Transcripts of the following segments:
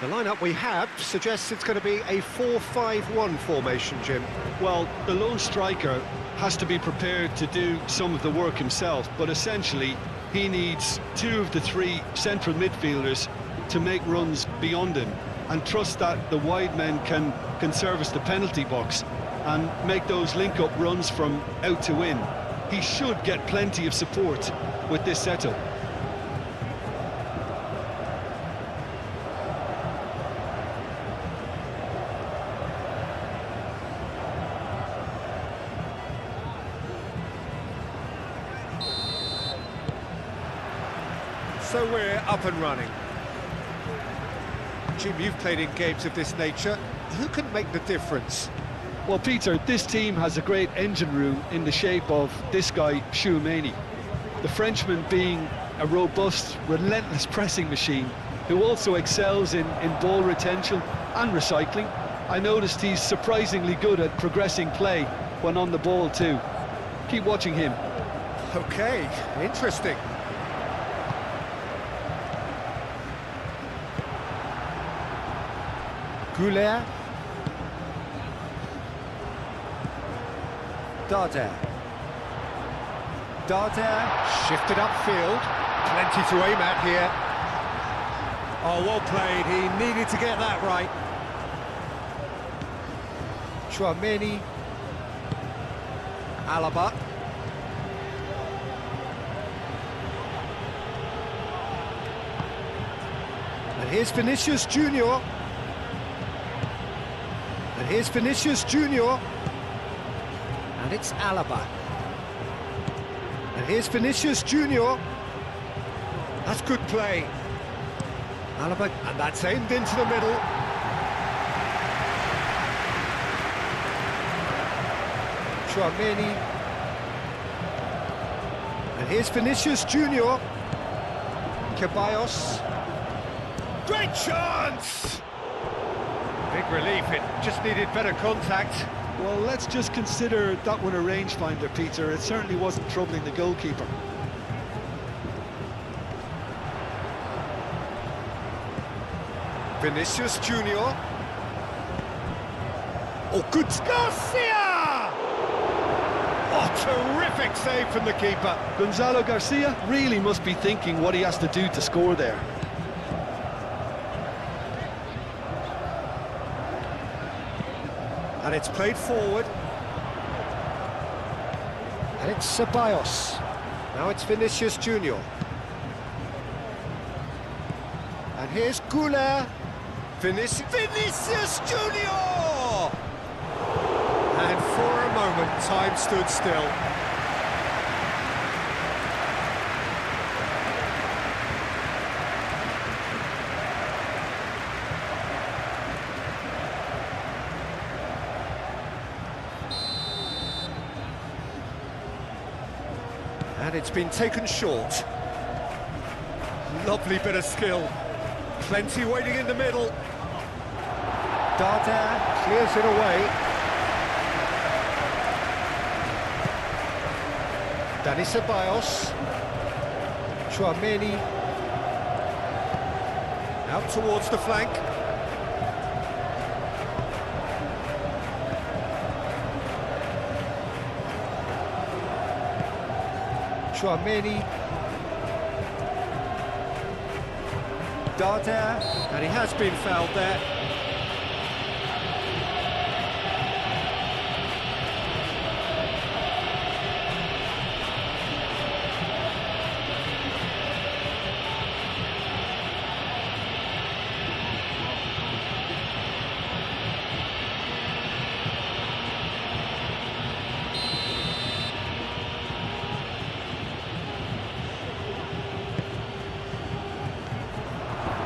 The lineup we have suggests it's going to be a 4-5-1 formation, Jim. Well, the lone striker has to be prepared to do some of the work himself, but essentially he needs two of the three central midfielders to make runs beyond him and trust that the wide men can service the penalty box and make those link-up runs from out to in. He should get plenty of support with this setup. So we're up and running. Jim, you've played in games of this nature. Who can make the difference? Well, Peter, this team has a great engine room in the shape of this guy, Tchouaméni. The Frenchman being a robust, relentless pressing machine who also excels in ball retention and recycling. I noticed he's surprisingly good at progressing play when on the ball too. Keep watching him. Okay, interesting. Goulet. Darder. Darder shifted upfield. Plenty to aim at here. Oh, well played. He needed to get that right. Tchouaméni. Alaba. And here's Vinicius Junior. And here's Vinicius Junior. And it's Alaba. And here's Vinicius Junior. That's good play. Alaba, and that's aimed into the middle. Tchouaméni. And here's Vinicius Junior. KYRGYZ. Great chance! Big relief, it just needed better contact. Well, let's just consider that one a rangefinder, Peter. It certainly wasn't troubling the goalkeeper. Vinicius Junior. Oh, good Garcia! Oh, terrific save from the keeper. Gonzalo Garcia really must be thinking what he has to do to score there. And it's played forward. And it's KYRGYZ. Now it's Vinicius Junior. And here's Goulet. Vinicius Junior! And for a moment, time stood still. And it's been taken short. Lovely bit of skill. Plenty waiting in the middle. Darder clears it away. Dani Ceballos. Tchouaméni. Out towards the flank. Tchouaméni. Darder, and he has been fouled there.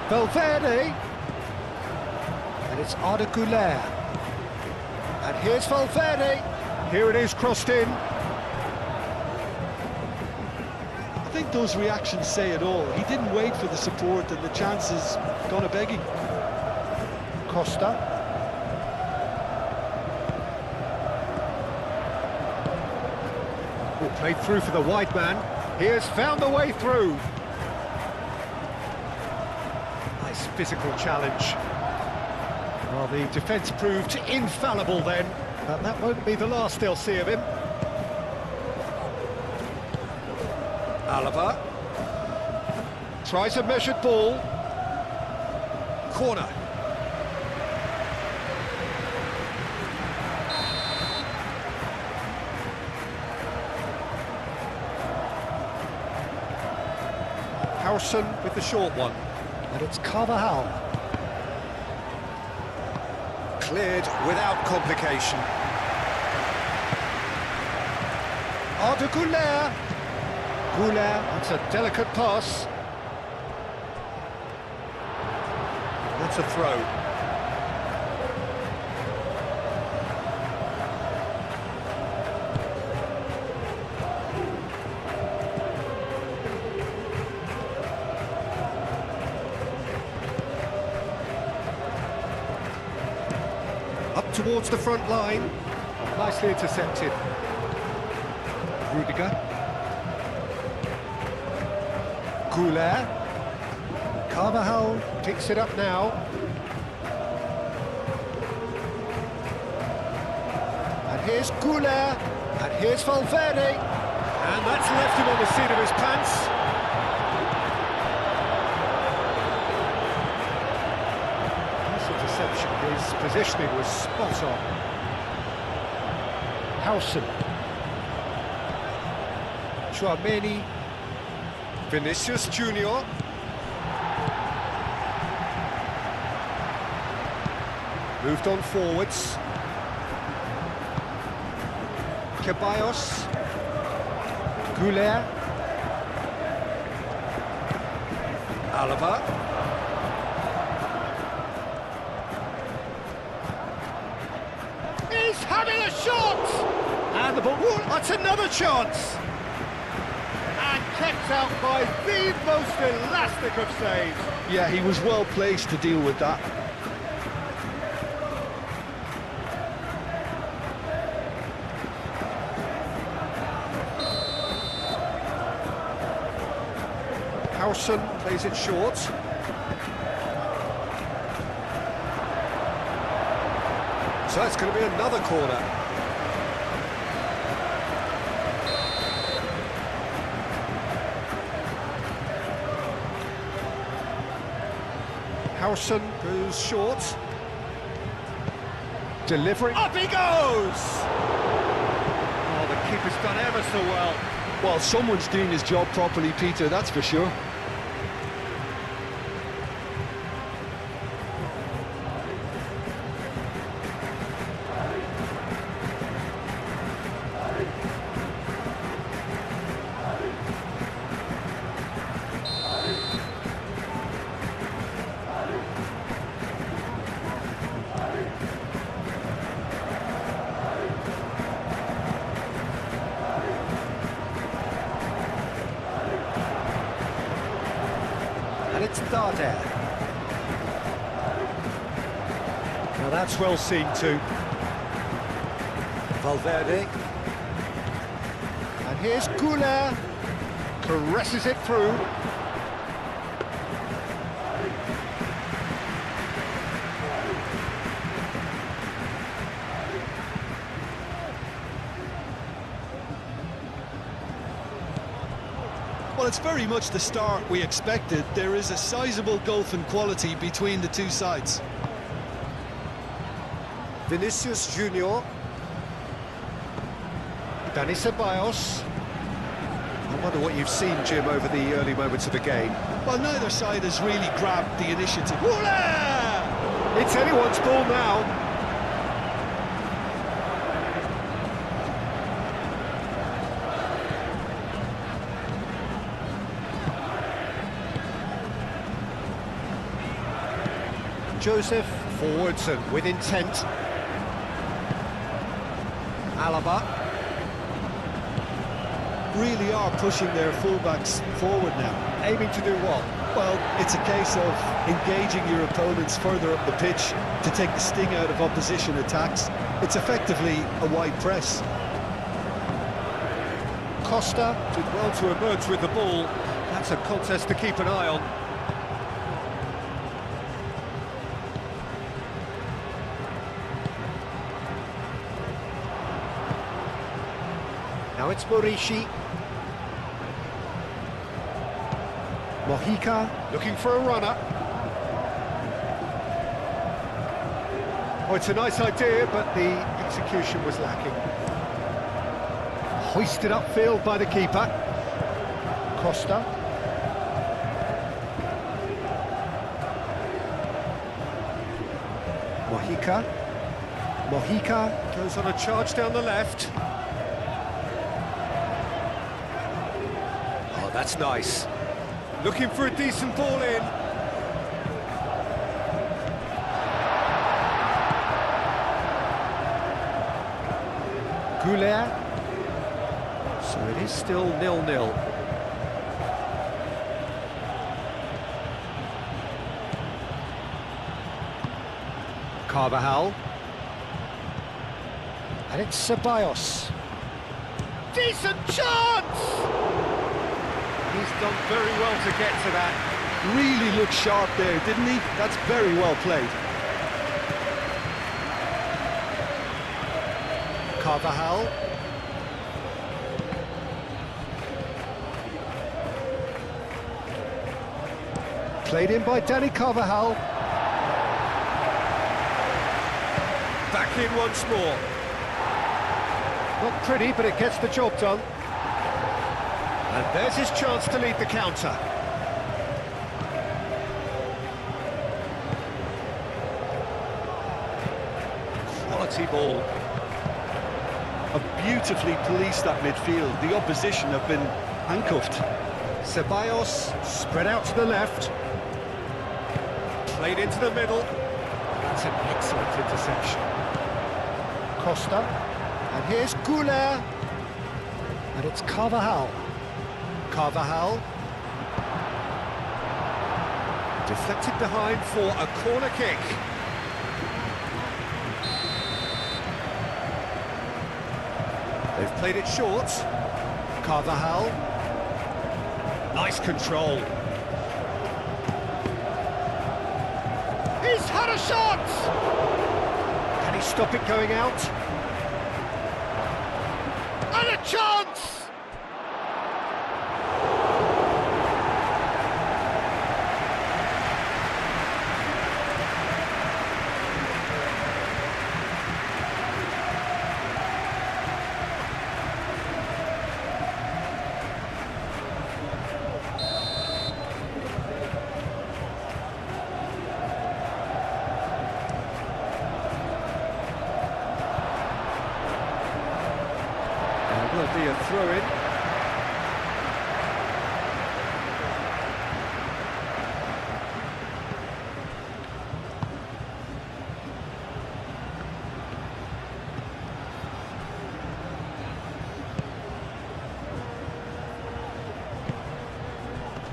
Valverde, and it's Arda Güler, and here's Valverde, here it is crossed in. I think those reactions say it all. He didn't wait for the support and the chances gone a begging. Costa. Oh, played through for the wide man, he has found the way through. Nice physical challenge. Well, the defence proved infallible then, but that won't be the last they'll see of him. Alaba tries a measured ball. Corner. Howson with the short one, and it's Carvajal. Cleared without complication. Arda Güler. Güler, that's a delicate pass. That's a throw. Up towards the front line. Nicely intercepted. Rudiger. Güler. Carvajal picks it up now. And here's Güler. And here's Valverde. And that's left him on the seat of his pants. Interception. His positioning was spot on. Howson. Chouameni. Vinicius Junior. Moved on forwards. KYRGYZ. Güler. Alaba. He's having a shot! And the ball, that's another chance! And kept out by the most elastic of saves. Yeah, he was well placed to deal with that. Howson plays it short. So it's going to be another corner. Howson goes short. Delivering. Up he goes! Oh, the keeper's done ever so well. Well, someone's doing his job properly, Peter, that's for sure. And it's Darder. Now that's well seen too. Valverde. And here's Güler. Caresses it through. Well, it's very much the start we expected. There is a sizable gulf in quality between the two sides. Vinicius Junior. Dani Ceballos. I wonder what you've seen, Jim, over the early moments of the game. Well, neither side has really grabbed the initiative. Voila! It's anyone's ball now. Joseph forwards and with intent. Alaba. Really are pushing their fullbacks forward now. Aiming to do what? Well, it's a case of engaging your opponents further up the pitch to take the sting out of opposition attacks. It's effectively a wide press. Costa did well to emerge with the ball. That's a contest to keep an eye on. Now it's Morishi. Mojica looking for a runner. Oh, it's a nice idea, but the execution was lacking. Hoisted upfield by the keeper. Costa. Mojica. Mojica goes on a charge down the left. Oh, that's nice. Looking for a decent ball in. Goulet. So it is still 0-0. Carvajal. And it's Ceballos. Decent chance! He's done very well to get to that. Really looked sharp there, didn't he? That's very well played. Carvajal. Played in by Danny Carvajal. Back in once more. Not pretty, but it gets the job done. And there's his chance to lead the counter. Quality ball. Have beautifully policed that midfield. The opposition have been handcuffed. Ceballos spread out to the left. Played into the middle. That's an excellent interception. Costa. And here's Goulet. And it's Carvajal. Carvajal. Deflected behind for a corner kick. They've played it short. Carvajal. Nice control. He's had a shot! Can he stop it going out? And a chance! Will be a throw-in.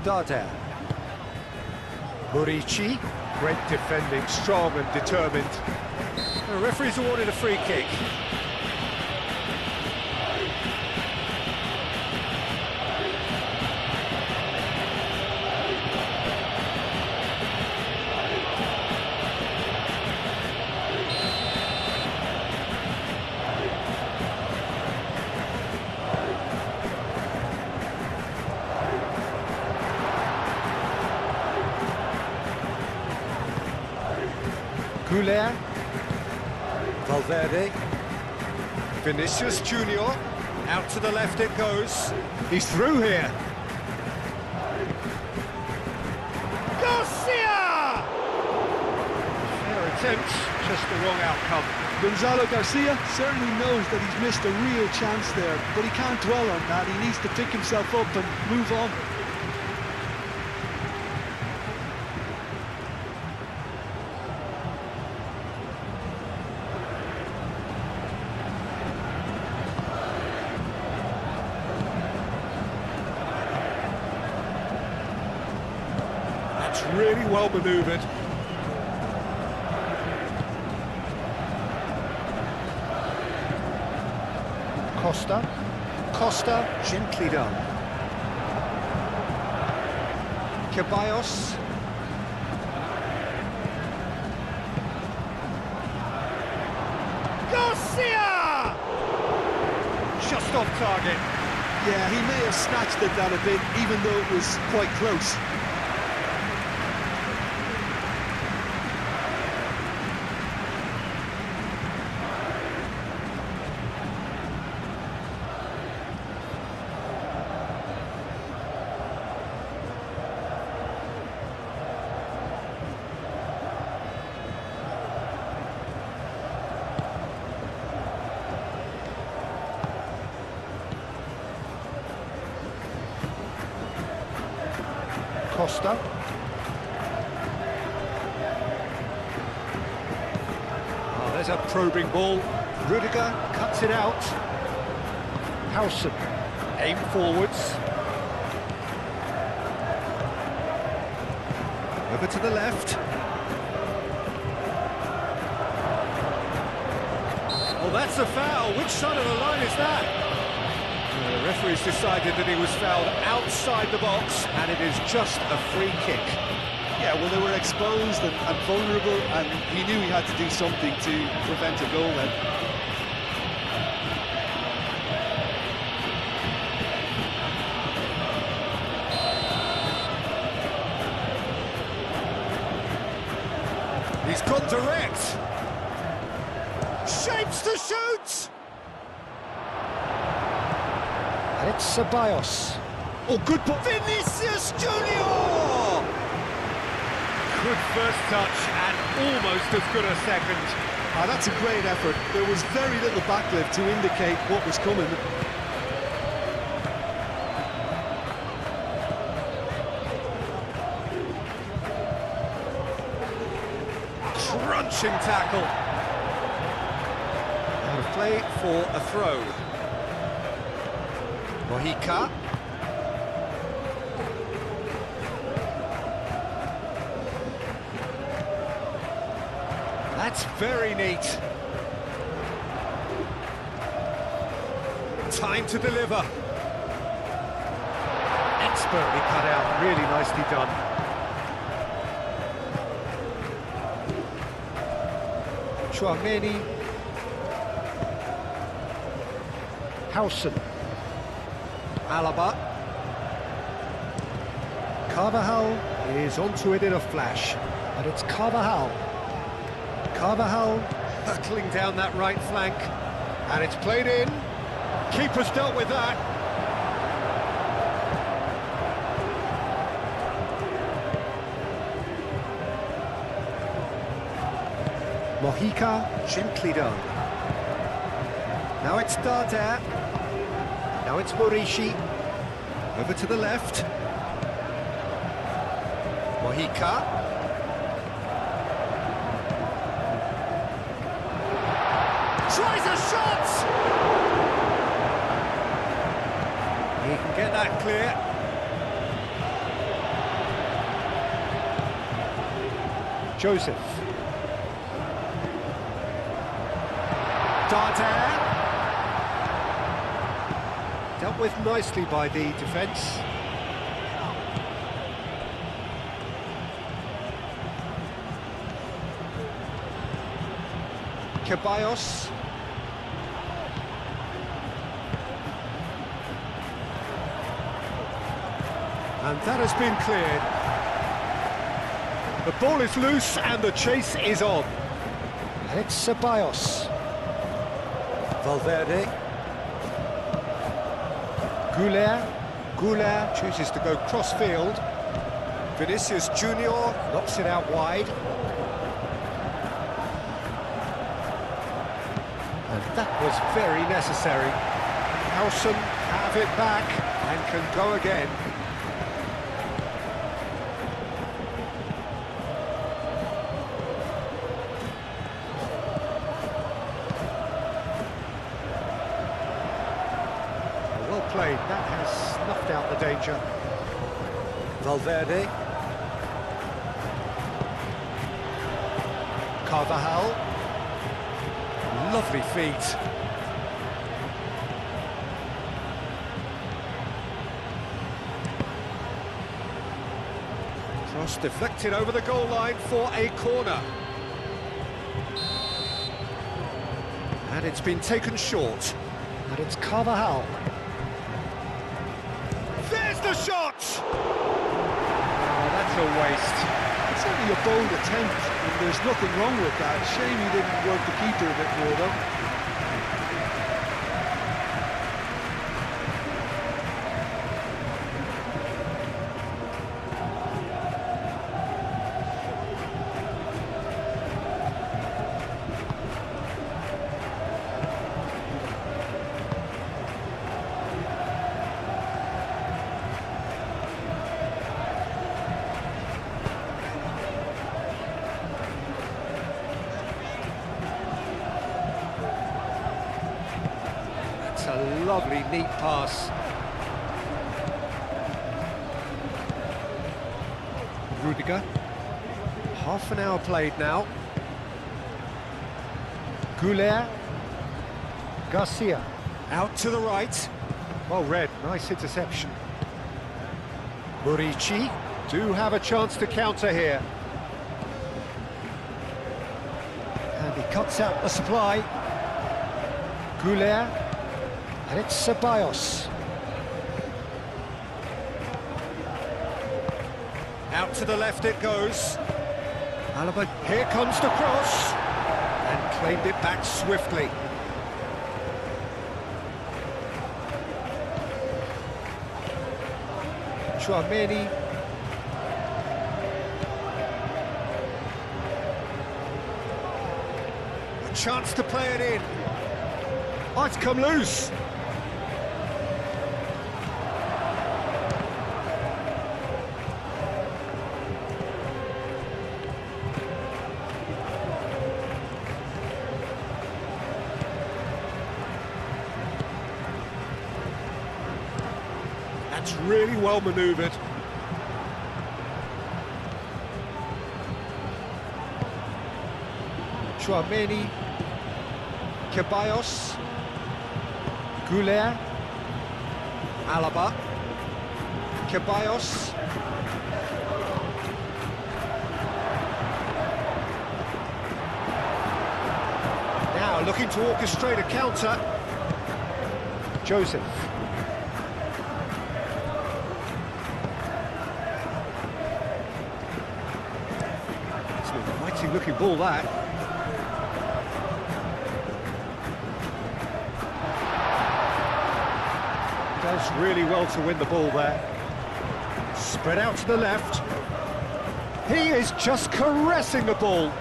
Darder. Murici. Great defending, strong and determined. The referee's awarded a free kick. Goulet. Valverde. Vinicius Junior. Out to the left it goes. He's through here. Garcia! Fair attempt, just the wrong outcome. Gonzalo Garcia certainly knows that he's missed a real chance there, but he can't dwell on that. He needs to pick himself up and move on. Really well manoeuvred. Costa. Costa, gently done. Ceballos. Garcia! just off target. Yeah, he may have snatched at that a bit, even though it was quite close. Costa. Oh, there's a probing ball. Rudiger cuts it out. Howson, aim forwards. Over to the left. Oh, that's a foul. Which side of the line is that? The referee's decided that he was fouled outside the box, and it is just a free kick. Yeah, well, they were exposed and vulnerable, and he knew he had to do something to prevent a goal then. He's gone direct. Shapes to shoot! And it's Ceballos. Oh, good ball. Vinicius Junior! Good first touch and almost as good a second. Ah, that's a great effort. There was very little backlift to indicate what was coming. Crunching tackle. Out of play for a throw. Mojica. That's very neat. Time to deliver. Expertly cut out, really nicely done. Chouameni. Howson. Alaba. Carvajal is onto it in a flash, but it's Carvajal. Carvajal hurtling down that right flank, and it's played in. Keeper's dealt with that. Mojica, gently done. Now it's Darder. Now it's Morishi. Over to the left. Mojica. Tries a shot! He can get that clear. Joseph. Darder. Dealt with nicely by the defence. Ceballos. And that has been cleared. The ball is loose and the chase is on. And it's Ceballos. Valverde. Goulart chooses to go cross-field. Vinicius Junior knocks it out wide. And that was very necessary. Howson have it back and can go again. Well played, that has snuffed out the danger. Valverde. Carvajal. Lovely feet. Cross deflected over the goal line for a corner. And it's been taken short. And it's Carvajal. There's the shot! Oh, that's a waste. It's only a bold attempt, and there's nothing wrong with that. Shame he didn't work the keeper a bit more, though. It's a lovely, neat pass. Rudiger. Half an hour played now. Goulet. Garcia. Out to the right. Well read, nice interception. Murici do have a chance to counter here. And he cuts out the supply. Goulet. And it's Ceballos. Out to the left it goes. Alaba, here comes the cross. And claimed it back swiftly. Chouameni. A chance to play it in. Oh, it's come loose. That's really well manoeuvred. Chouameni, Ceballos, Goulet, Alaba, Ceballos. Now looking to orchestrate a counter. Joseph. It's a mighty looking ball, that. Does really well to win the ball there. Spread out to the left. He is just caressing the ball.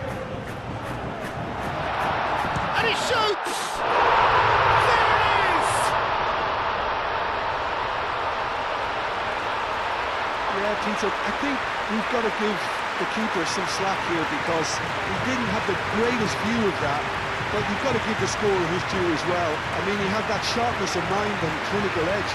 And he shoots! There it is! Yeah, Peter, I think we've got to give the keeper some slack here because he didn't have the greatest view of that, but you've got to give the scorer his due as well. I mean, he had that sharpness of mind and clinical edge.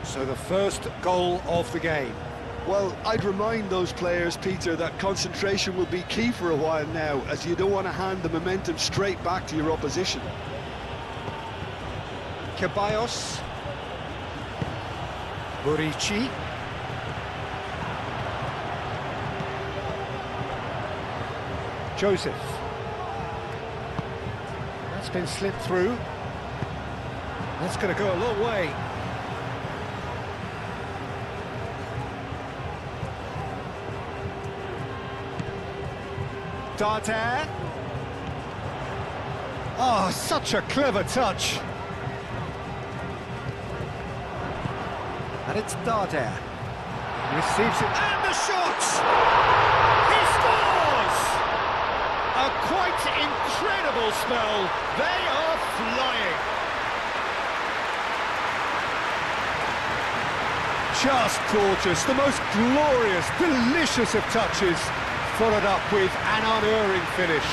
So the first goal of the game. Well, I'd remind those players, Peter, that concentration will be key for a while now, as you don't want to hand the momentum straight back to your opposition. Ceballos. Murici. Joseph. That's been slipped through. That's going to go a long way. Darder. Oh, such a clever touch. And it's Darder. Receives it, and the shot! He's scores! A quite incredible spell. They are flying. Just gorgeous, the most glorious, delicious of touches, followed up with an unerring finish.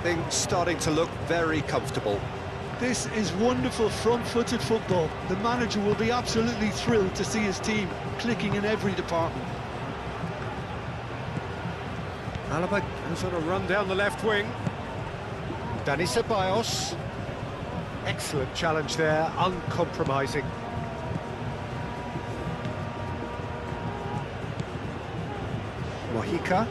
Things starting to look very comfortable. This is wonderful front-footed football. The manager will be absolutely thrilled to see his team clicking in every department. Alaba goes on a run down the left wing. Dani Ceballos. Excellent challenge there, uncompromising. Mojica.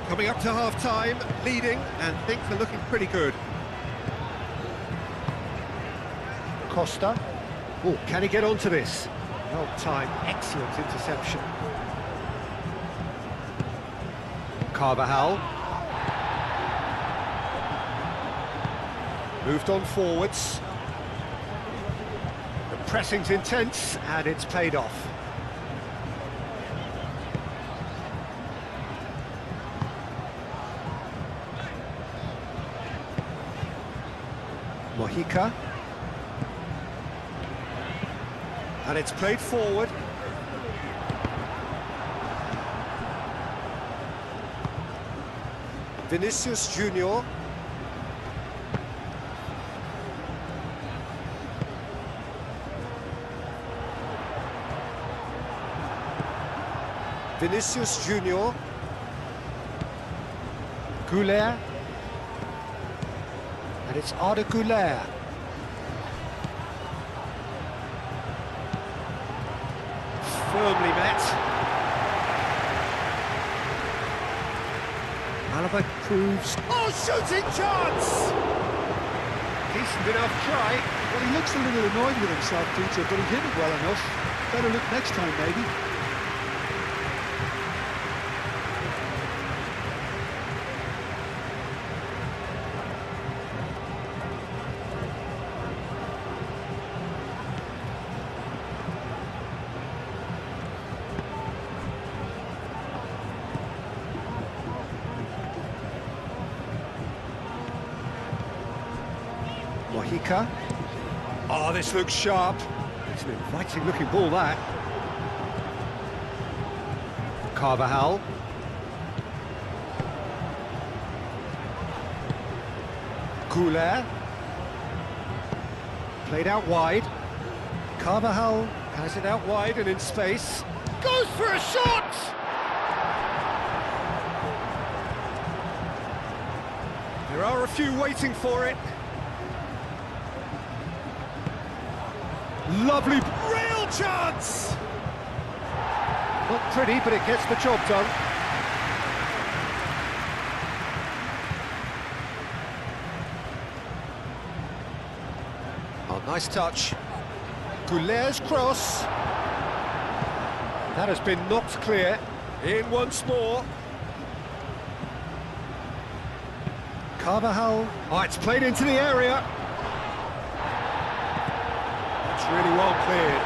Coming up to half-time, leading, and things are looking pretty good. Costa. Oh, can he get onto this? Well timed, excellent interception. Carvajal. Moved on forwards. The pressing's intense, and it's paid off. Mojica. And it's played forward. Vinicius Junior. Vinicius Junior. Goulet. And it's Arda Goulet. Firmly met. Alaba proves... Oh, shooting chance! Decent enough try. Well, he looks a little annoyed with himself, Peter, but he hit it well enough. Better look next time, maybe. Mojica. Oh, this looks sharp. It's an inviting looking ball, that. Carvajal. Goulet. Played out wide. Carvajal has it out wide and in space. Goes for a shot! There are a few waiting for it. Lovely, real chance! Not pretty, but it gets the job done. Oh, nice touch. Goulet's cross. That has been knocked clear. In once more. Carvajal. Oh, it's played into the area. Really well cleared.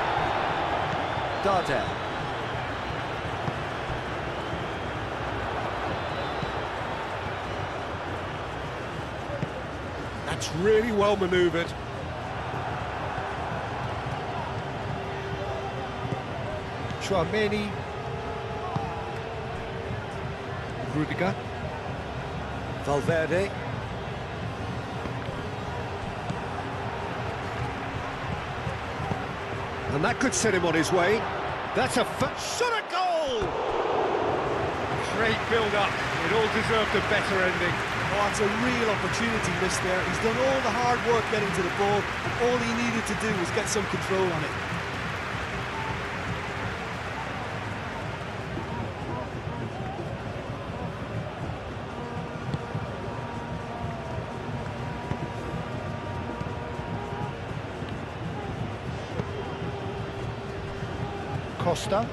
Dardel. That's really well manoeuvred. Chouameni. Rudiger. Valverde. And that could set him on his way. That's a shot at goal! Great build-up. It all deserved a better ending. Oh, it's a real opportunity missed there. He's done all the hard work getting to the ball. All he needed to do was get some control on it. Costa.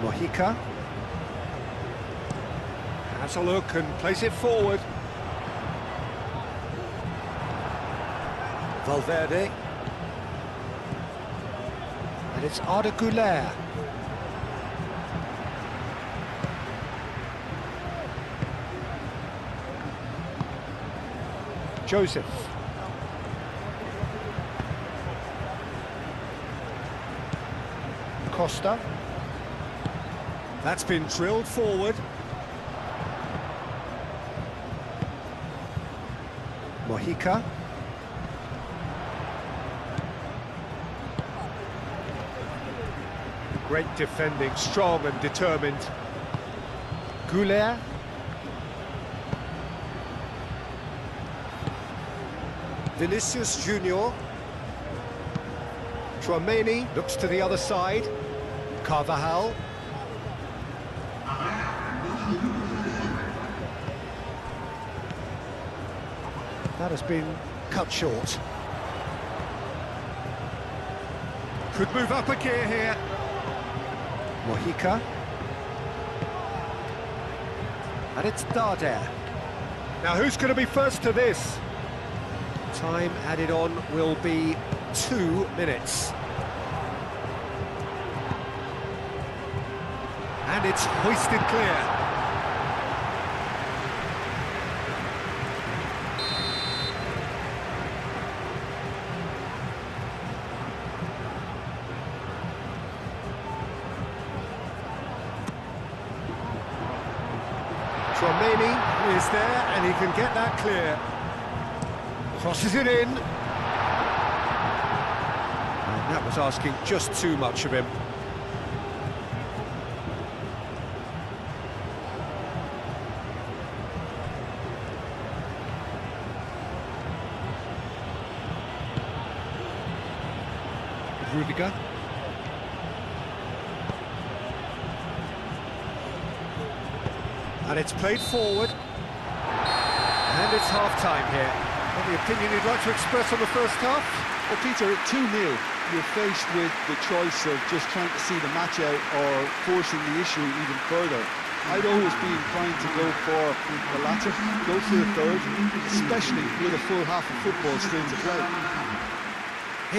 Mojica. Has a look and plays it forward. Valverde. And it's Arda Güler. Joseph. Costa. That's been drilled forward. Mojica. Great defending, strong and determined. Güler. Vinicius Junior. Tchouaméni looks to the other side. Carvajal. That has been cut short. Could move up a gear here. Mojica. And it's Darder. Now who's going to be first to this? Time added on will be 2 minutes. And it's hoisted clear. Tchouaméni is there, and he can get that clear. Crosses it in. And that was asking just too much of him. Rudiger. And it's played forward. And it's half-time here. Any opinion you'd like to express on the first half? Well, Peter, 2-0. You're faced with the choice of just trying to see the match out or forcing the issue even further. I'd always be inclined to go for the latter, go for the third, especially with a full half of football still to play.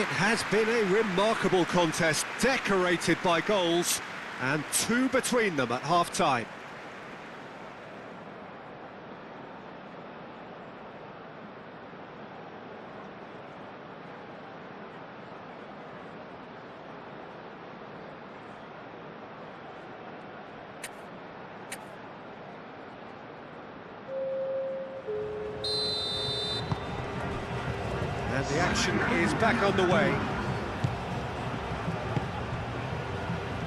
It has been a remarkable contest, decorated by goals, and 2 between them at half-time. And the action is back on the way.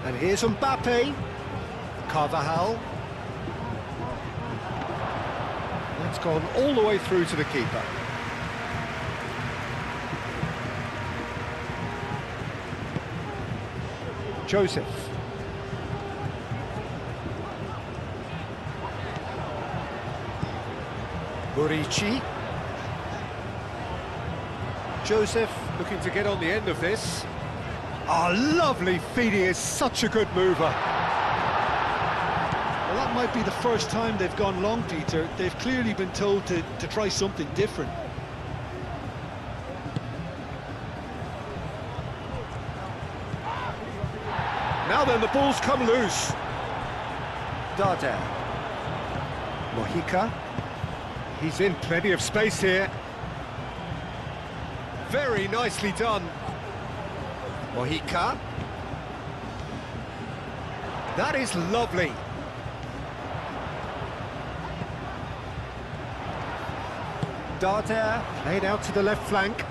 And here's Mbappe. Carvajal. That's gone all the way through to the keeper. Joseph. Burici. Joseph looking to get on the end of this. Oh, lovely feed, he is such a good mover. Well, that might be the first time they've gone long, Peter. They've clearly been told to try something different. Now then, the ball's come loose. Darder. Mojica. He's in plenty of space here. Very nicely done. Mojica. That is lovely. Darder played out to the left flank.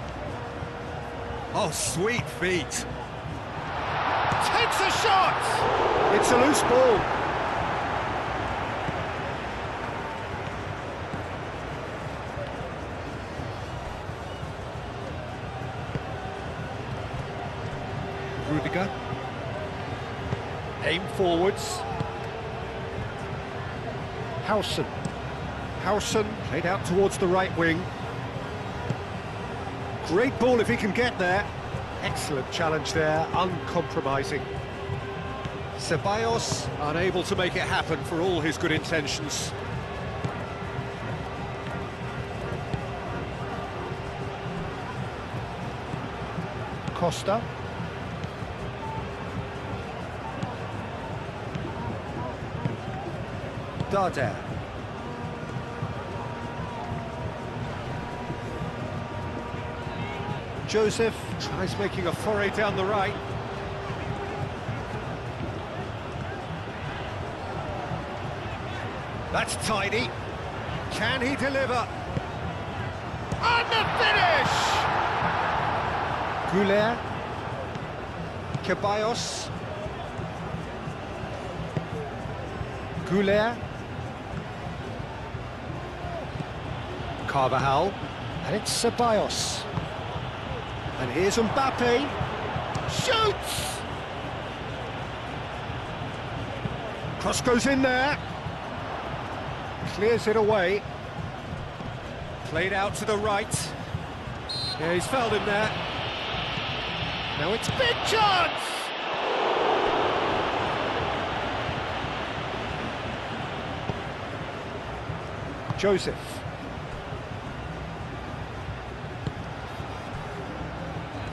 Oh, sweet feet. Takes a shot! It's a loose ball. Rudiger. Aim forwards. Howson. Howson played out towards the right wing. Great ball if he can get there. Excellent challenge there, uncompromising. Ceballos unable to make it happen for all his good intentions. Costa. Darder. Joseph tries making a foray down the right. That's tidy. Can he deliver? And the finish! Goulet. Ceballos. Goulet. Carvajal. And it's Ceballos. And here's Mbappe. Shoots! Cross goes in there. Clears it away. Played out to the right. Yeah, he's fouled him there. Now it's big chance! Joseph.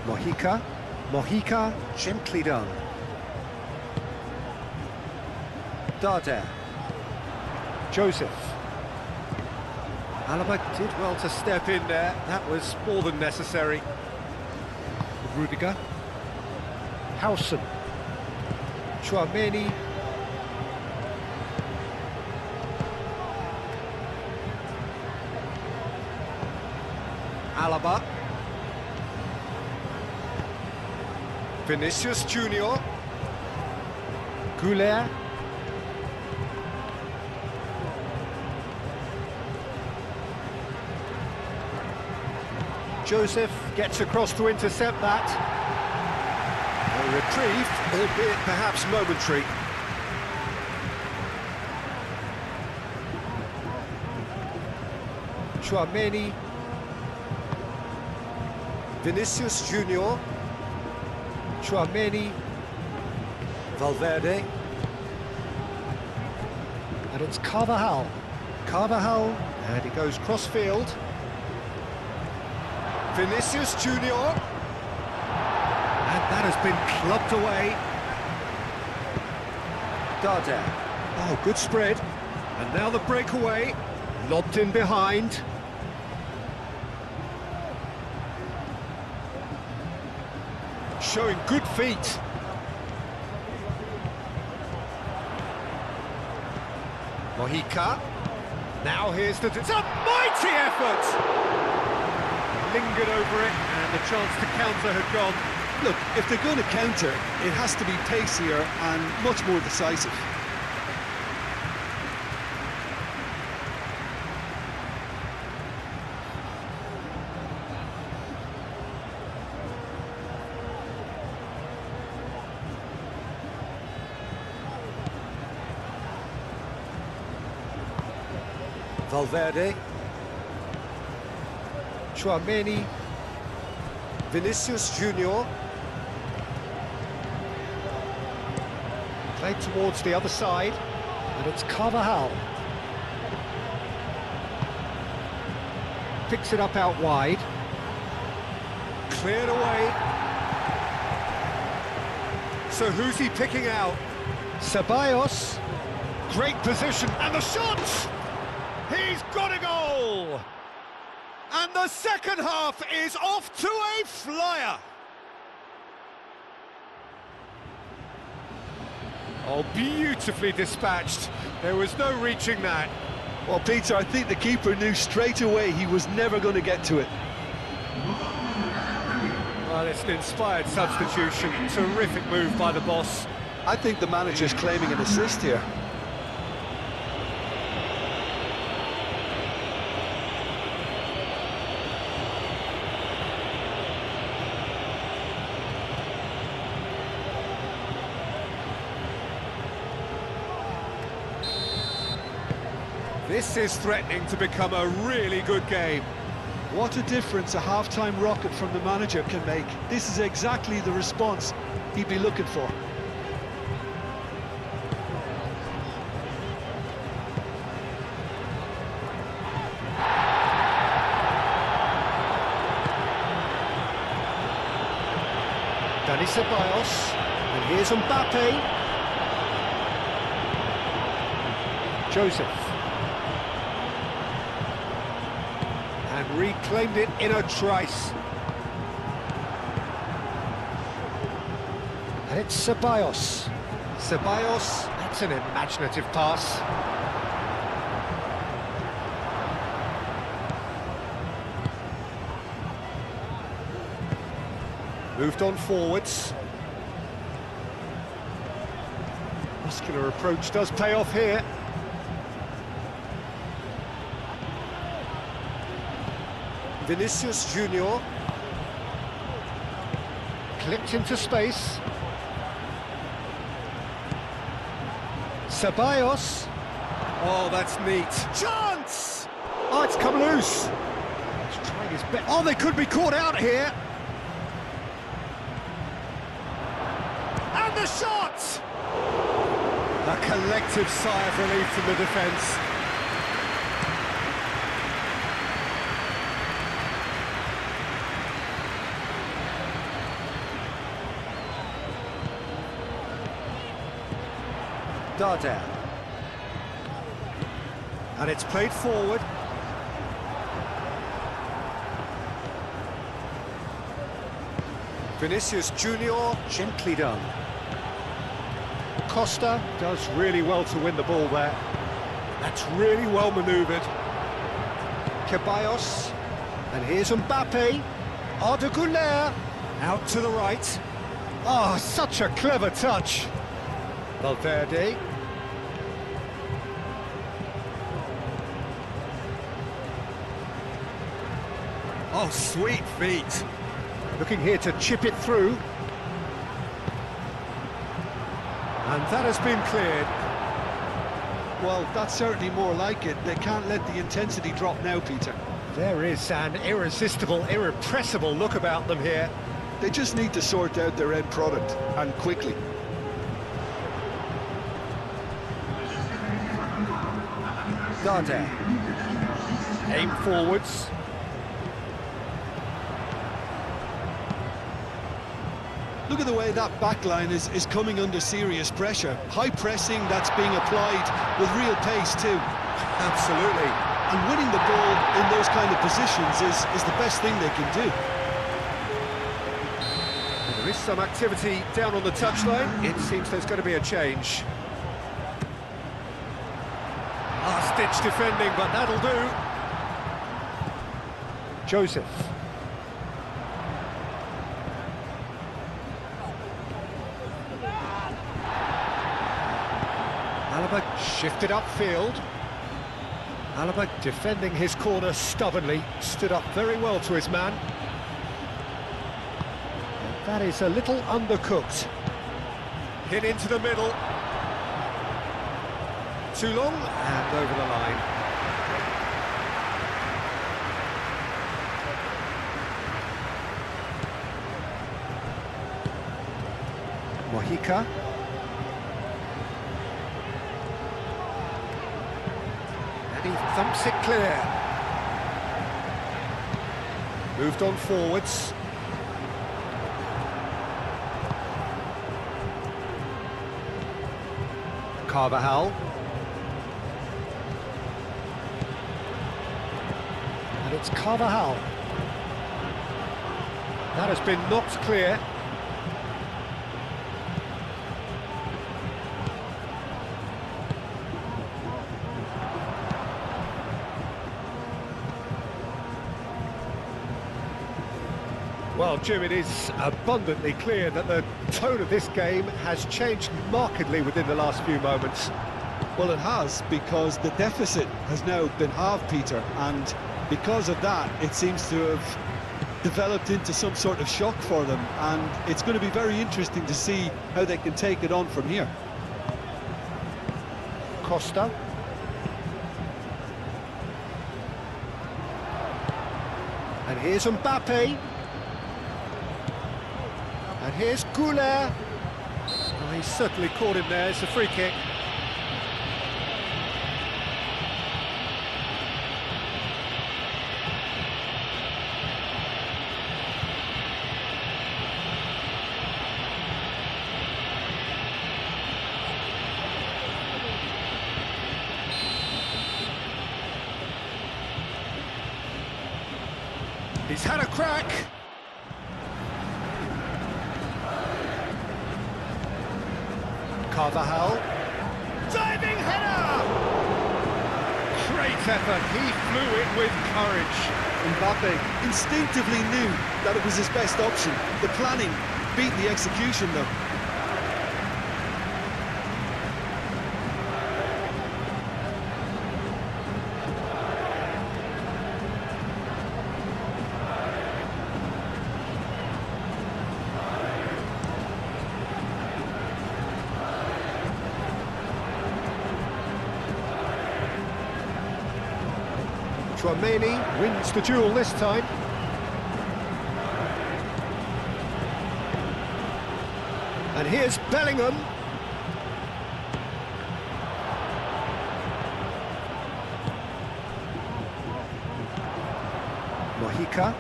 Mojica. Mojica, gently done. Darder. Joseph. Alaba did well to step in there. That was more than necessary. Rudiger. Howson. Chouameni. Alaba. Vinicius Junior. Goulet. Joseph gets across to intercept that. A reprieve, albeit perhaps momentary. Chouameni. Vinicius Junior. Chouameni. Valverde. And it's Carvajal. Carvajal, and he goes cross-field. Vinicius Junior. And that has been clubbed away. Darder. Oh, good spread. And now the breakaway. Lobbed in behind. Showing good feet. Mojica. Now here's the... It's a mighty effort! Lingered over it, and the chance to counter had gone. Look, if they're going to counter, it has to be pacier and much more decisive. Valverde. Chouameni. Vinicius Junior. Played towards the other side, and it's Carvajal. Picks it up out wide. Cleared away. So who's he picking out? Ceballos. Great position, and the shot! He's got a goal! And the second half is off to a flyer! Oh, beautifully dispatched. There was no reaching that. Well, Peter, I think the keeper knew straight away he was never going to get to it. Well, it's an inspired substitution. Terrific move by the boss. I think the manager's claiming an assist here. This is threatening to become a really good game. What a difference a half-time rocket from the manager can make. This is exactly the response he'd be looking for. Dani Ceballos, and here's Mbappe. Joseph. And reclaimed it in a trice. And it's Ceballos. Ceballos, that's an imaginative pass. Moved on forwards. Muscular approach does pay off here. Vinicius Junior. Clipped into space. Ceballos. Oh, that's neat. Chance! Oh, it's come loose. He's trying his best. Oh, they could be caught out here. And the shot! A collective sigh of relief from the defence. Darder. And it's played forward. Vinicius Junior, gently done. Costa does really well to win the ball there. That's really well manoeuvred. Ceballos. And here's Mbappe. Arda Güler. Out to the right. Oh, such a clever touch. Valverde. Oh, sweet feet. Looking here to chip it through. And that has been cleared. Well, that's certainly more like it. They can't let the intensity drop now, Peter. There is an irresistible, irrepressible look about them here. They just need to sort out their end product, and quickly. Darder. Aim forwards. Look at the way that back line is coming under serious pressure. High pressing that's being applied with real pace too. Absolutely. And winning the ball in those kind of positions is the best thing they can do. There is some activity down on the touchline. It seems there's going to be a change. Last-ditch defending, but that'll do. Joseph. Alaba shifted upfield. Alaba defending his corner stubbornly, stood up very well to his man. And that is a little undercooked. Hit into the middle. Too long, and over the line. Mojica. And he thumps it clear. Moved on forwards. Carvajal. And it's Carvajal. That has been knocked clear. Well, Jim, it is abundantly clear that the tone of this game has changed markedly within the last few moments. Well, it has, because the deficit has now been halved, Peter, and because of that, it seems to have developed into some sort of shock for them, and it's going to be very interesting to see how they can take it on from here. Costa. And here's Mbappe. And here's Goulet. Oh, he's certainly caught him there. It's a free kick. He's had a crack. Carvajal. Diving header! Great effort. He flew it with courage. Mbappe instinctively knew that it was his best option. The planning beat the execution, though. Tchouaméni wins the duel this time. And here's Bellingham. Mojica.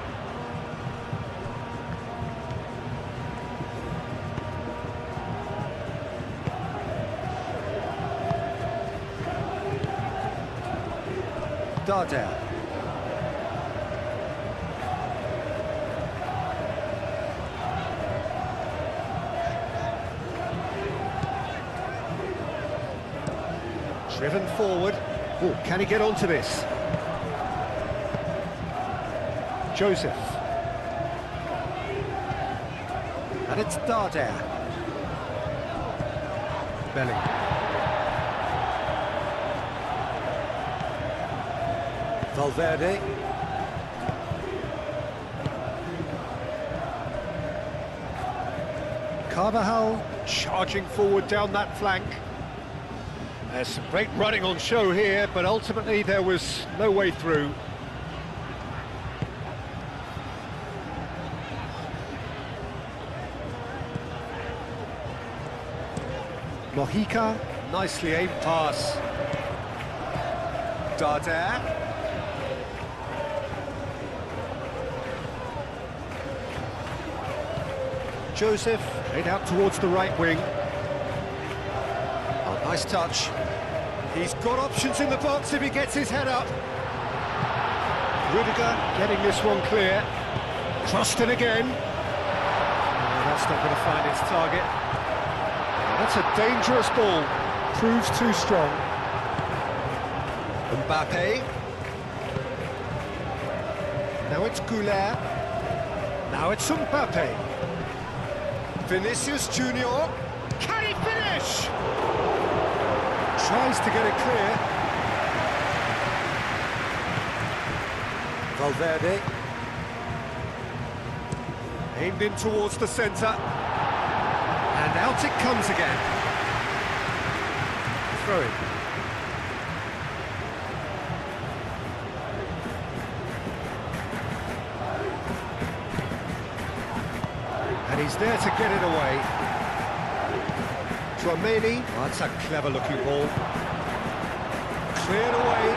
Darder. Driven forward. Oh, can he get onto this? Joseph. And it's Darder. Bellingham. Valverde. Carvajal charging forward down that flank. There's some great running on show here, but ultimately there was no way through. Mojica, nicely aimed pass. Darder. Joseph, head out towards the right wing. Oh, nice touch. He's got options in the box if he gets his head up. Rudiger getting this one clear. Crossed in again. Oh, that's not going to find its target. That's a dangerous ball. Proves too strong. Mbappe. Now it's Goulet. Now it's Mbappe. Vinicius Junior. Can he finish? Tries to get it clear. Valverde. Aimed in towards the centre. And out it comes again. Throw it. And he's there to get it away. Tchouaméni, oh, that's a clever looking ball. Cleared away.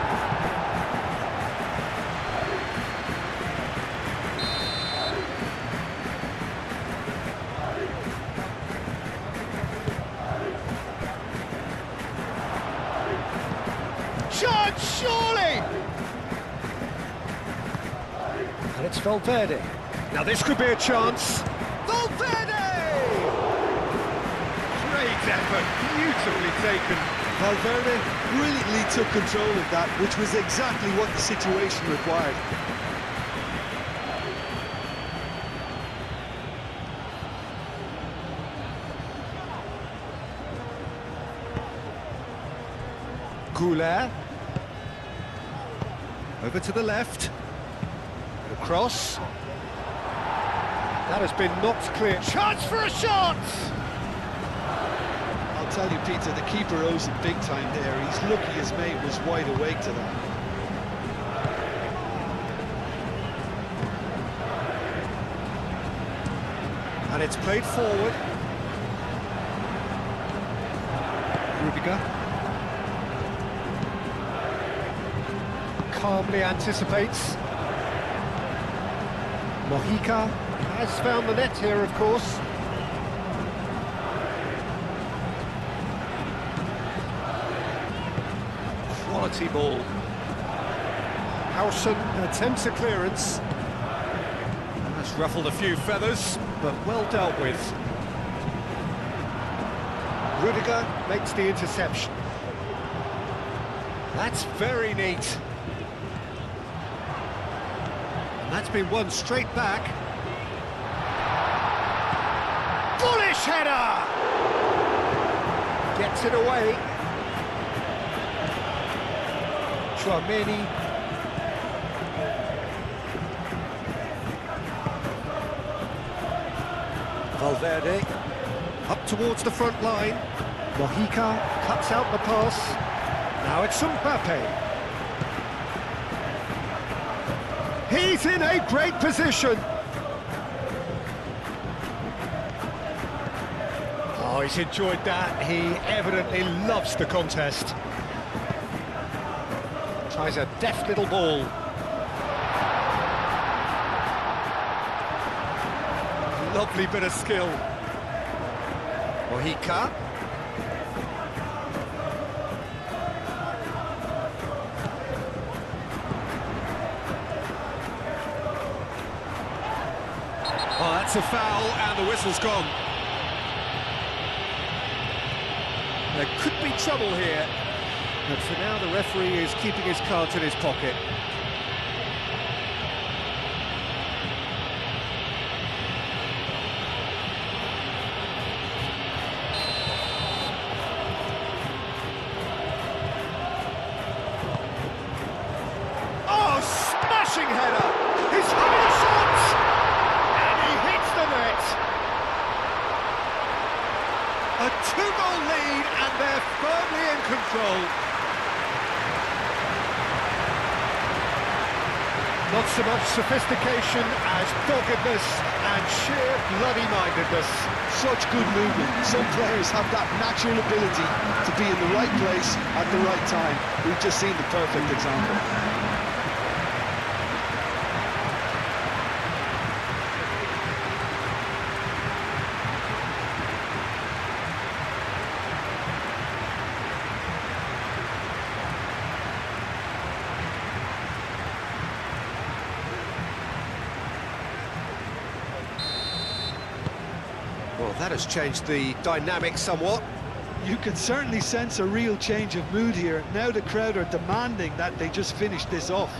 Chance, surely! And it's Valverde. Now this could be a chance. Valverde! Great effort, beautifully taken. Valverde brilliantly took control of that, which was exactly what the situation required. Goulet. Over to the left. Across. That has been knocked clear. Chance for a shot! I'll tell you, Peter, the keeper owes it big time there. He's lucky his mate was wide awake to that. And it's played forward. Rudiger. Calmly anticipates. Mojica has found the net here, of course. Quality ball. Hausen attempts a clearance. That's ruffled a few feathers, but well dealt with. Rudiger makes the interception. That's very neat. And that's been won straight back. Bullish header! Gets it away. Chouameni. Valverde. Up towards the front line. Mojica cuts out the pass. Now it's Mbappe. He's in a great position. Oh, he's enjoyed that. He evidently loves the contest. Tries a deft little ball. Lovely bit of skill. Mojica. Oh, that's a foul, and the whistle's gone. There could be trouble here, but for now the referee is keeping his cards in his pocket. Oh, smashing header! He's having a shot! And he hits the net! A two-goal lead, and they're firmly in control. Not so much sophistication as doggedness and sheer bloody-mindedness. Such good movement. Some players have that natural ability to be in the right place at the right time. We've just seen the perfect example. Well, that has changed the dynamic somewhat. You can certainly sense a real change of mood here. Now the crowd are demanding that they just finish this off.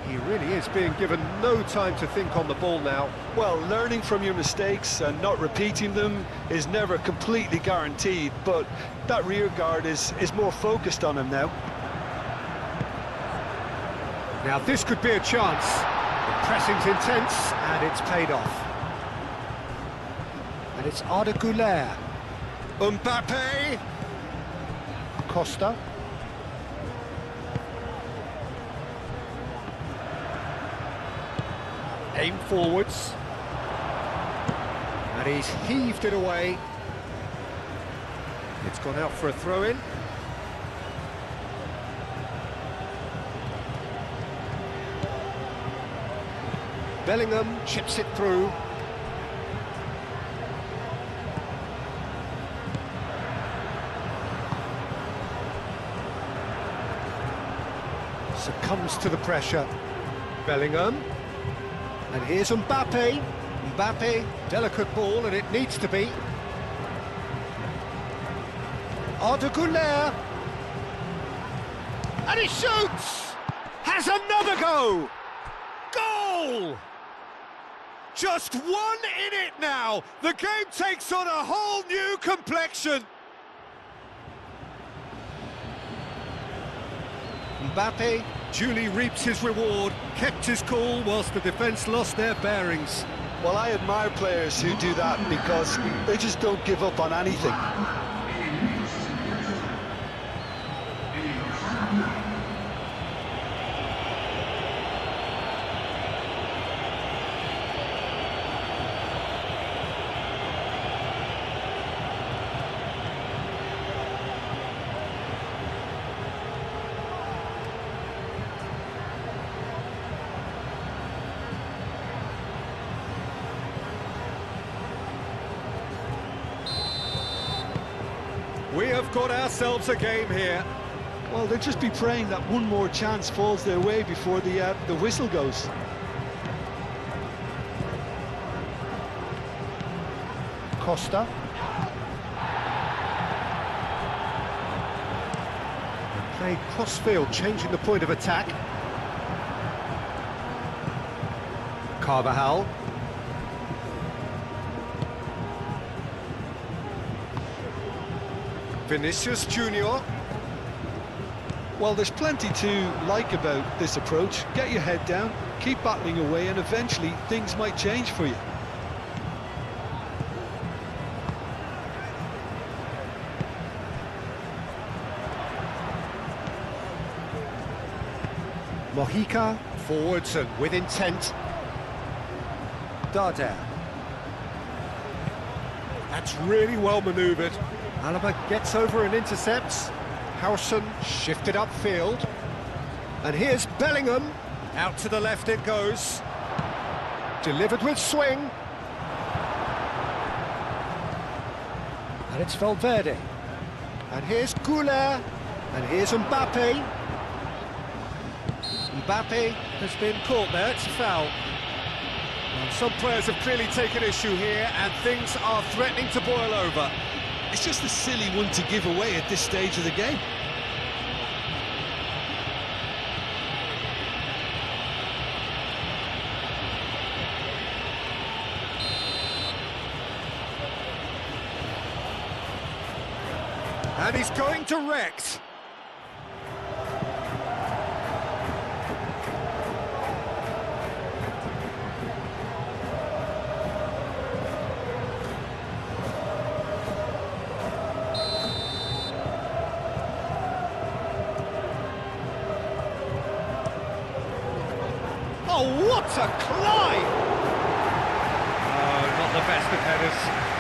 He really is being given no time to think on the ball now. Well, learning from your mistakes and not repeating them is never completely guaranteed, but that rear guard is more focused on him now. Now this could be a chance. The pressing's intense, and it's paid off. And it's Arda Güler. Mbappe. Costa. Aim forwards. And he's heaved it away. It's gone out for a throw-in. Bellingham chips it through. Succumbs to the pressure. Bellingham. And here's Mbappe. Mbappe, delicate ball, and it needs to be. Arda Güler. And he shoots! Has another go! Goal! Just one in it now. The game takes on a whole new complexion. Mbappe duly reaps his reward, kept his cool whilst the defence lost their bearings. Well, I admire players who do that because they just don't give up on anything. We have got ourselves a game here. Well, they'll just be praying that one more chance falls their way before the whistle goes. Costa. Play cross-field, changing the point of attack. Carvajal. Vinicius Junior. Well, there's plenty to like about this approach. Get your head down, keep battling away, and eventually things might change for you. Mojica, forwards and with intent. Darder. That's really well manoeuvred. Alaba gets over and intercepts. Howson shifted upfield. And here's Bellingham. Out to the left it goes. Delivered with swing. And it's Valverde. And here's Goulet. And here's Mbappe. Mbappe has been caught there, it's a foul. Well, some players have clearly taken issue here and things are threatening to boil over. It's just a silly one to give away at this stage of the game. And he's going direct. Oh, what a climb! Oh, not the best of headers.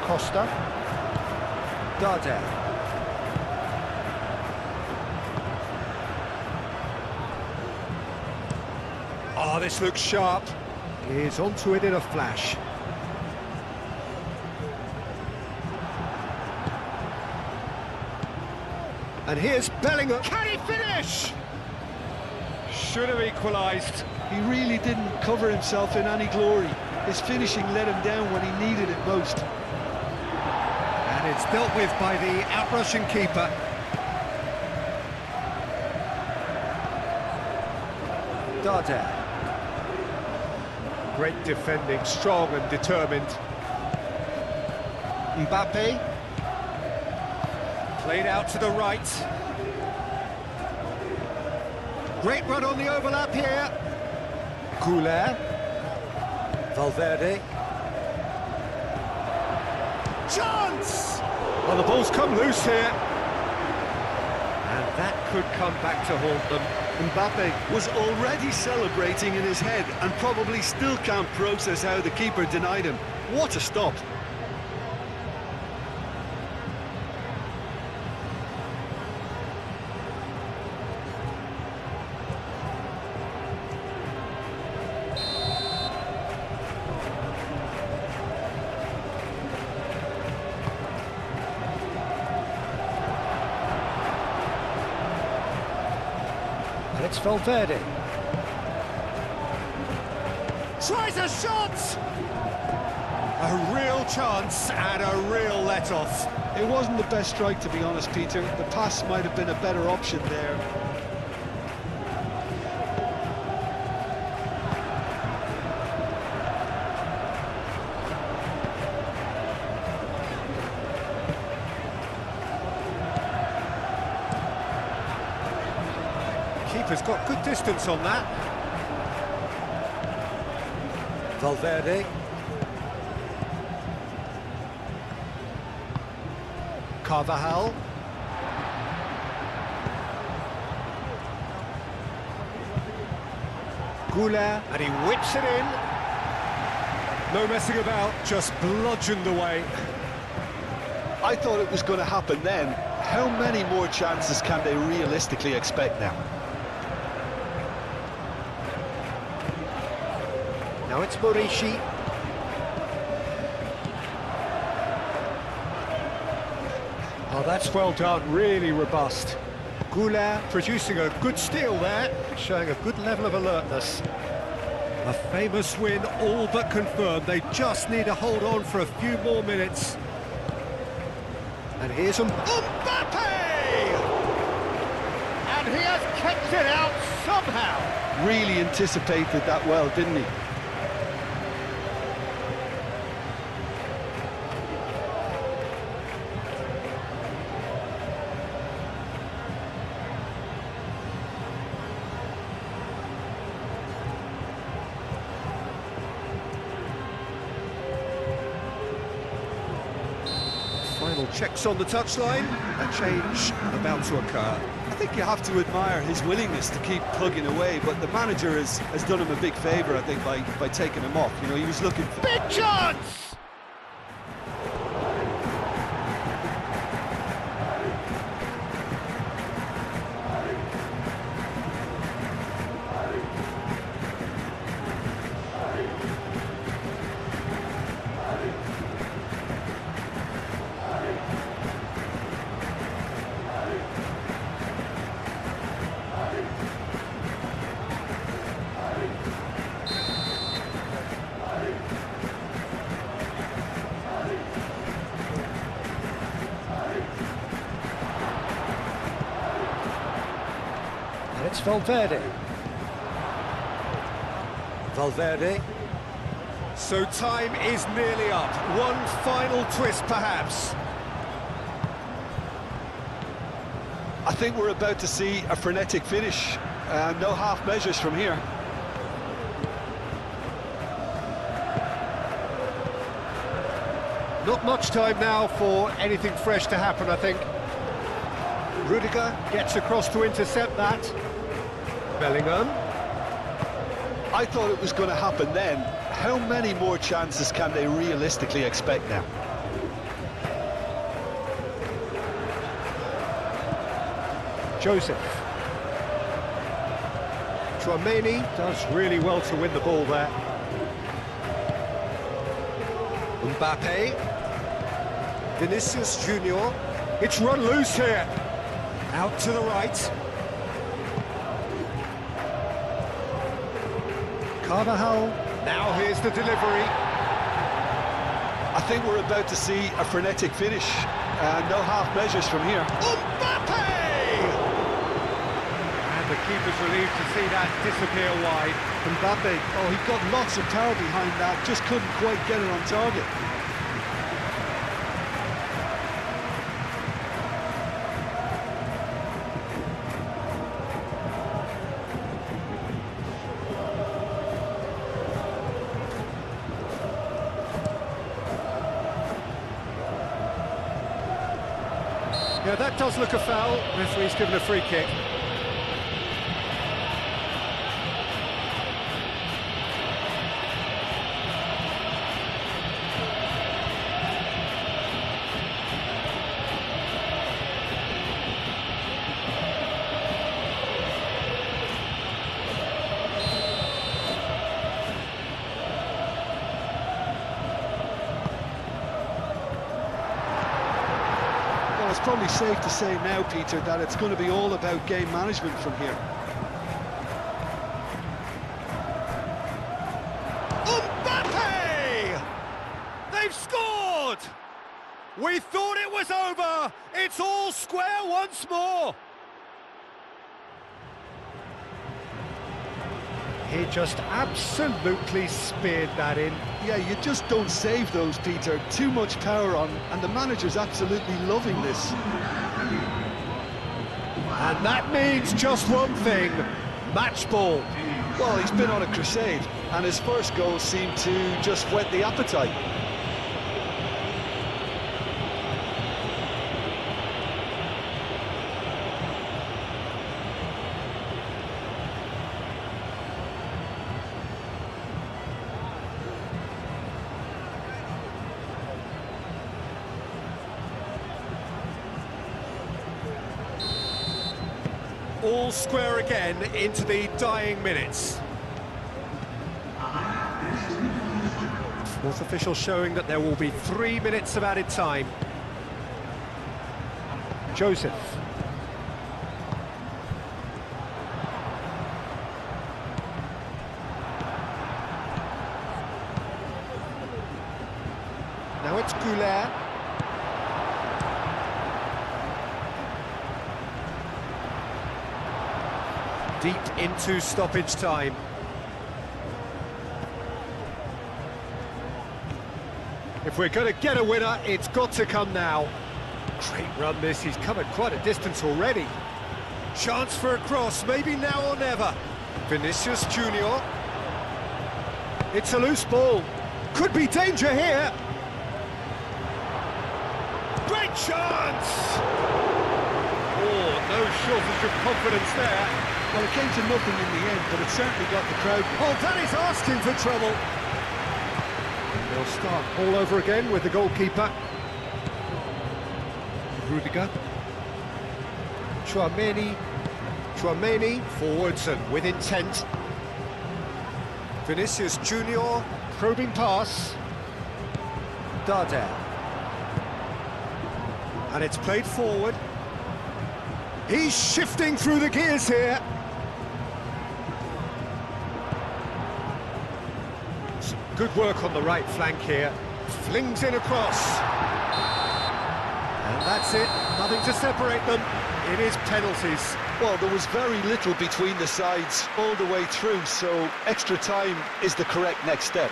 Costa. Darder. Oh, this looks sharp. He's onto it in a flash. And here's Bellingham. Can he finish? Should have equalised. He really didn't cover himself in any glory. His finishing let him down when he needed it most. And it's dealt with by the out-rushing keeper. Darder. Great defending, strong and determined. Mbappe. Played out to the right. Great run on the overlap here. Goulet. Valverde. Chance! Well, the ball's come loose here. And that could come back to haunt them. Mbappe was already celebrating in his head and probably still can't process how the keeper denied him. What a stop! And it's Valverde. Tries a shot! A real chance and a real let-off. It wasn't the best strike, to be honest, Peter. The pass might have been a better option there. Keeper's got good distance on that. Valverde. Carvajal. Goulart, and he whips it in. No messing about, just bludgeoned away. I thought it was going to happen then. How many more chances can they realistically expect now? Now it's Morishi. Oh, that's well done, really robust. Goulart producing a good steal there, showing a good level of alertness. A famous win, all but confirmed. They just need to hold on for a few more minutes. And here's Mbappe! And he has kept it out somehow. Really anticipated that well, didn't he? Final checks on the touchline. A change about to occur. I think you have to admire his willingness to keep plugging away, but the manager has done him a big favour, I think, by taking him off. You know, he was looking for... Big chance! It's Valverde. Valverde. So time is nearly up. One final twist, perhaps. I think we're about to see a frenetic finish. No half measures from here. Not much time now for anything fresh to happen, I think. Rudiger gets across to intercept that. Bellingham. I thought it was going to happen then. How many more chances can they realistically expect now? Joseph. Tchouaméni does really well to win the ball there. Mbappe. Vinicius Junior. It's run loose here. Out to the right. Carvajal. Now here's the delivery. I think we're about to see a frenetic finish. No half measures from here. Mbappe! And the keeper's relieved to see that disappear wide. Mbappe, oh, he got lots of power behind that, just couldn't quite get it on target. Yeah, that does look a foul. Referee's given a free kick. It's probably safe to say now, Peter, that it's going to be all about game management from here. Mbappe! They've scored! We thought it was over. It's all square once more. He just absolutely speared that in. Yeah, you just don't save those, Peter. Too much power on, and the manager's absolutely loving this. And that means just one thing, match ball. Well, he's been on a crusade, and his first goal seemed to just whet the appetite. All square again into the dying minutes. Fourth official showing that there will be 3 minutes of added time. Joseph. Now it's Goulet. Deep into stoppage time. If we're going to get a winner, it's got to come now. Great run this, he's covered quite a distance already. Chance for a cross, maybe now or never. Vinicius Junior. It's a loose ball. Could be danger here. Great chance! Oh, no shortage of confidence there. Well, it came to nothing in the end, but it certainly got the crowd. Oh, that is asking for trouble. They'll start all over again with the goalkeeper. Rudiger. Chouameni forwards and with intent. Vinicius Junior, probing pass. Darder. And it's played forward. He's shifting through the gears here. Some good work on the right flank here. Flings in across. And that's it, nothing to separate them. It is penalties. Well, there was very little between the sides all the way through, so extra time is the correct next step.